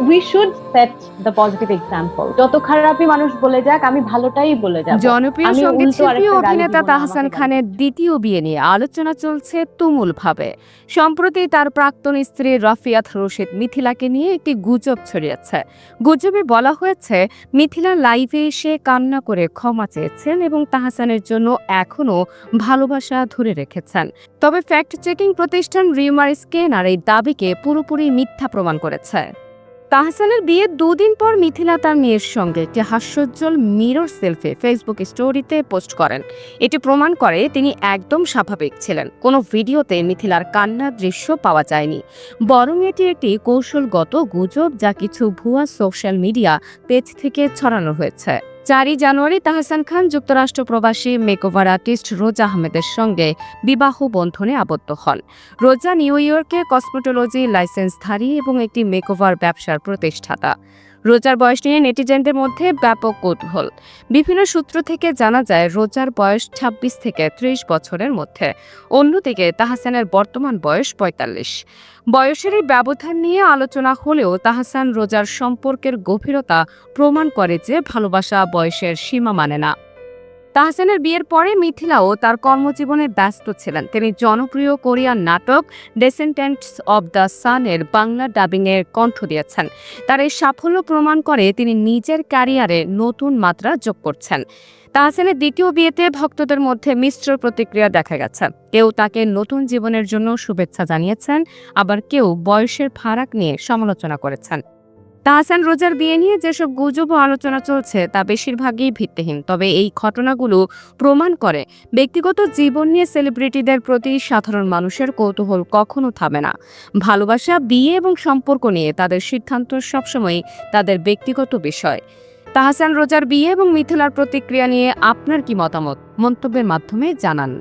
We should set the positive example. যত খারাপই মানুষ বলে যাক, আমি ভালোটাই বলে যাব। জনপ্রিয় আমি সঙ্গীত উল্টো শিল্পী ও আরেকটা গালি অভিনেতা দিব না, তাহসান আমাকে গালি খানের দিবে। দ্বিতীয় বিয়ে নিয়ে আলোচনা চলছে তুমুলভাবে। সম্প্রতি তার প্রাক্তন স্ত্রী রাফিয়াত রশিদ মিথিলাকে নিয়ে একটি গুজব ছড়িয়েছে। গুজবে বলা হয়েছে মিথিলা লাইভে এসে কান্না করে ক্ষমা চেয়েছেন এবং তাহসানের জন্য এখনও ভালোবাসা ধরে রেখেছেন। তবে ফ্যাক্ট চেকিং প্রতিষ্ঠান রিউমার স্ক্যানার এই দাবিকে পুরোপুরি মিথ্যা প্রমাণ করেছে। তাহসানের বিয়ের দুদিন পর মিথিলা তার মেয়ের সঙ্গে একটি হাস্যোজ্জ্বল মিরর সেলফি ফেসবুক স্টোরিতে পোস্ট করেন। এটি প্রমাণ করে তিনি একদম স্বাভাবিক ছিলেন। কোনো ভিডিওতে মিথিলার কান্নার দৃশ্য পাওয়া যায়নি, বরং এটি একটি কৌশলগত গুজব যা কিছু ভুয়া সোশ্যাল মিডিয়া পেজ থেকে ছড়ানো হয়েছে। 4 জানুয়ারি তাহসান খান যুক্তরাষ্ট্র প্রবাসী মেকওভার আর্টিস্ট রোজা আহমেদের সঙ্গে বিবাহ বন্ধনে আবদ্ধ হন। রোজা নিউ ইয়র্কে কসমেটোলজি লাইসেন্সধারী এবং একটি মেকওভার ব্যবসার প্রতিষ্ঠাতা। রোজার বয়স নিয়ে নেটিজেনদের মধ্যে ব্যাপক কৌতূহল। বিভিন্ন সূত্র থেকে জানা যায় রোজার বয়স 26 থেকে 30 বছরের মধ্যে। অন্যদিকে তাহসানের বর্তমান বয়স 45। বয়সের এই ব্যবধান নিয়ে আলোচনা হলেও তাহসান রোজার সম্পর্কের গভীরতা প্রমাণ করে যে ভালোবাসা বয়সের সীমা মানে না। তাহসানের বিয়ের পরে মিথিলাও তার কর্মজীবনে ব্যস্ত ছিলেন। তিনি জনপ্রিয় কোরিয়ান নাটক ডেসেন্ডেন্টস অব দ্য সানের বাংলা ডাবিংয়ের কণ্ঠ দিয়েছেন। তার এই সাফল্য প্রমাণ করে তিনি নিজের ক্যারিয়ারে নতুন মাত্রা যোগ করছেন। তাহসানের দ্বিতীয় বিয়েতে ভক্তদের মধ্যে মিশ্র প্রতিক্রিয়া দেখা গেছে। কেউ তাকে নতুন জীবনের জন্য শুভেচ্ছা জানিয়েছেন, আবার কেউ বয়সের ফারাক নিয়ে সমালোচনা করেছেন। তাহসান রোজার বিয়ে নিয়ে যেসব গুজব ও আলোচনা চলছে তা বেশিরভাগই ভিত্তিহীন। তবে এই ঘটনাগুলো প্রমাণ করে ব্যক্তিগত জীবন নিয়ে সেলিব্রিটিদের প্রতি সাধারণ মানুষের কৌতূহল কখনো থামে না। ভালোবাসা, বিয়ে এবং সম্পর্ক নিয়ে তাদের সিদ্ধান্ত সবসময় তাদের ব্যক্তিগত বিষয়। তাহসান রোজার বিয়ে এবং মিথিলার প্রতিক্রিয়া নিয়ে আপনার কি মতামত? মন্তব্যের মাধ্যমে জানান।